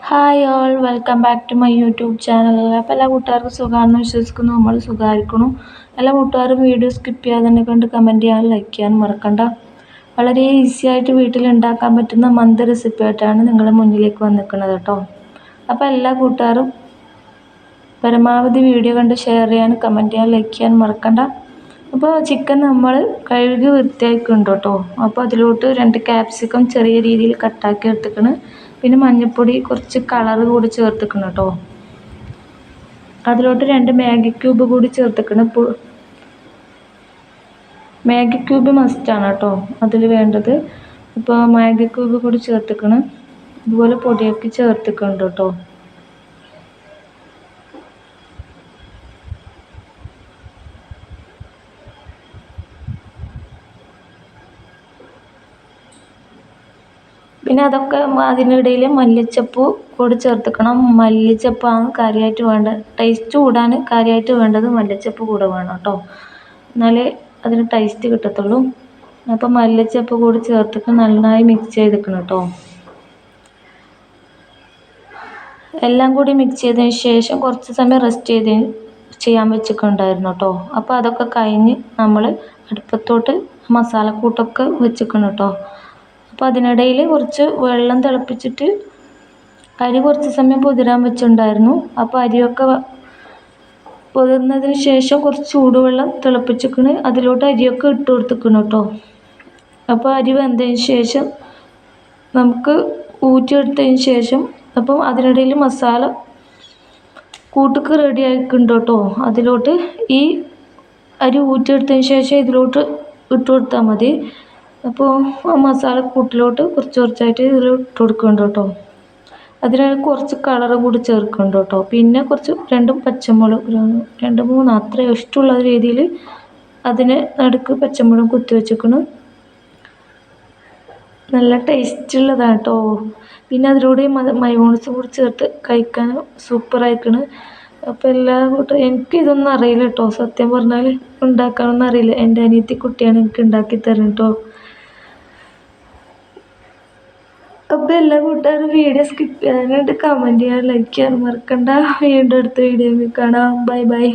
Hi all welcome back to my YouTube channel. അപ്പോൾ എല്ലാ കൂട്ടുകാർക്കും സുഖമാണെന്ന് വിശ്വസിക്കുന്നു. നമ്മൾ സുഖമായിരിക്കണം. എല്ലാ കൂട്ടുകാരും വീഡിയോ സ്കിപ്പ് ചെയ്യാതെ തന്നെ കണ്ട് കമൻറ്റ് ചെയ്യാനും ലൈക്ക് ചെയ്യാനും മറക്കണ്ട. വളരെ ഈസി ആയിട്ട് വീട്ടിൽ ഉണ്ടാക്കാൻ പറ്റുന്ന മന്തി റെസിപ്പി ആയിട്ടാണ് നിങ്ങളുടെ മുന്നിലേക്ക് വന്നിരിക്കുന്നത് കേട്ടോ. അപ്പോൾ എല്ലാ കൂട്ടുകാരും പരമാവധി വീഡിയോ കണ്ട് ഷെയർ ചെയ്യാനും കമൻറ്റ് ചെയ്യാനും ലൈക്ക് ചെയ്യാനും മറക്കണ്ട. അപ്പോൾ ചിക്കൻ നമ്മൾ കഴുകി വൃത്തിയാക്കുന്നുണ്ട് കേട്ടോ. അപ്പോൾ അതിലോട്ട് 2 ക്യാപ്സിക്കം ചെറിയ രീതിയിൽ കട്ടാക്കി എടുത്തിക്കണം. പിന്നെ മഞ്ഞൾപ്പൊടി കുറച്ച് കളർ കൂടി ചേർത്തിക്കണം കേട്ടോ. അതിലോട്ട് 2 മാഗി ക്യൂബ് കൂടി ചേർത്തിക്കണം. മാഗി ക്യൂബ് മസ്റ്റാണ് കേട്ടോ അതിൽ വേണ്ടത്. ഇപ്പോൾ മാഗി ക്യൂബ് കൂടി ചേർത്തിക്കണം. ഇതുപോലെ പൊടിയാക്കി ചേർത്തിക്കുന്നുണ്ട് കേട്ടോ. പിന്നെ അതൊക്കെ അതിനിടയിൽ മല്ലിച്ചപ്പ് കൂടി ചേർത്തിക്കണം. മല്ലിച്ചപ്പാണ് കാര്യമായിട്ട് വേണ്ടത്. ടേസ്റ്റ് കൂടാൻ കാര്യമായിട്ട് വേണ്ടത് മല്ലിച്ചപ്പ് കൂടെ വേണം കേട്ടോ. എന്നാലേ അതിന് ടേസ്റ്റ് കിട്ടത്തുള്ളൂ. അപ്പോൾ മല്ലിച്ചപ്പ് കൂടി ചേർത്തിട്ട് നന്നായി മിക്സ് ചെയ്തിക്കണം കേട്ടോ. എല്ലാം കൂടി മിക്സ് ചെയ്തതിന് ശേഷം കുറച്ച് സമയം റെസ്റ്റ് ചെയ്യാൻ വെച്ചിട്ടുണ്ടായിരുന്നു കേട്ടോ. അപ്പോൾ അതൊക്കെ കഴിഞ്ഞ് നമ്മൾ അടുപ്പത്തോട്ട് മസാലക്കൂട്ടൊക്കെ വെച്ചിക്കണം കേട്ടോ. അപ്പോൾ അതിനിടയിൽ കുറച്ച് വെള്ളം തിളപ്പിച്ചിട്ട് അരി കുറച്ച് സമയം പൊതിരാൻ വെച്ചിട്ടുണ്ടായിരുന്നു. അപ്പോൾ അരിയൊക്കെ പൊതിർന്നതിന് ശേഷം കുറച്ച് ചൂടുവെള്ളം തിളപ്പിച്ചിക്കണ്. അതിലോട്ട് അരിയൊക്കെ ഇട്ട് കൊടുത്തിക്കണം കേട്ടോ. അപ്പോൾ അരി വെന്തതിന് ശേഷം നമുക്ക് ഊറ്റിയെടുത്തതിന് ശേഷം അപ്പം അതിനിടയിൽ മസാല കൂട്ടുക്ക് റെഡി ആയിക്കുന്നുണ്ട് കേട്ടോ. അതിലോട്ട് ഈ അരി ഊറ്റിയെടുത്തതിന് ശേഷം ഇതിലോട്ട് ഇട്ട് കൊടുത്താൽ മതി. അപ്പോൾ ആ മസാല കൂട്ടിലോട്ട് കുറച്ചായിട്ട് ഇതിൽ ഇട്ട് കൊടുക്കുന്നുണ്ട് കേട്ടോ. അതിന് കുറച്ച് കളർ കൂടി ചേർക്കുന്നുണ്ട് കേട്ടോ. പിന്നെ കുറച്ച് 2 പച്ചമുളക് 2-3 അത്ര ഇഷ്ടമുള്ള രീതിയിൽ അതിന് നടുക്ക് പച്ചമുളക് കുത്തി വെച്ചിരിക്കണം. നല്ല ടേസ്റ്റുള്ളതാണ് കേട്ടോ. പിന്നെ അതിലൂടെ മയോണൈസ് കൂടി ചേർത്ത് കഴിക്കാൻ സൂപ്പറായിരിക്കണം. അപ്പോൾ എല്ലാ എനിക്കിതൊന്നും അറിയില്ല കേട്ടോ. സത്യം പറഞ്ഞാൽ ഉണ്ടാക്കാനൊന്നും അറിയില്ല. എൻ്റെ അനിയത്തി കുട്ടിയാണ് എനിക്ക് ഉണ്ടാക്കി തരും കേട്ടോ. അപ്പോൾ എല്ലാ കൂട്ടുകാരും വീഡിയോ സ്കിപ്പ് ചെയ്യാനായിട്ട് കമൻറ്റ് ചെയ്യാൻ ലൈക്ക് ചെയ്യാൻ മറക്കണ്ട. വീണ്ടും അടുത്ത വീഡിയോയിൽ കാണാം. Bye bye.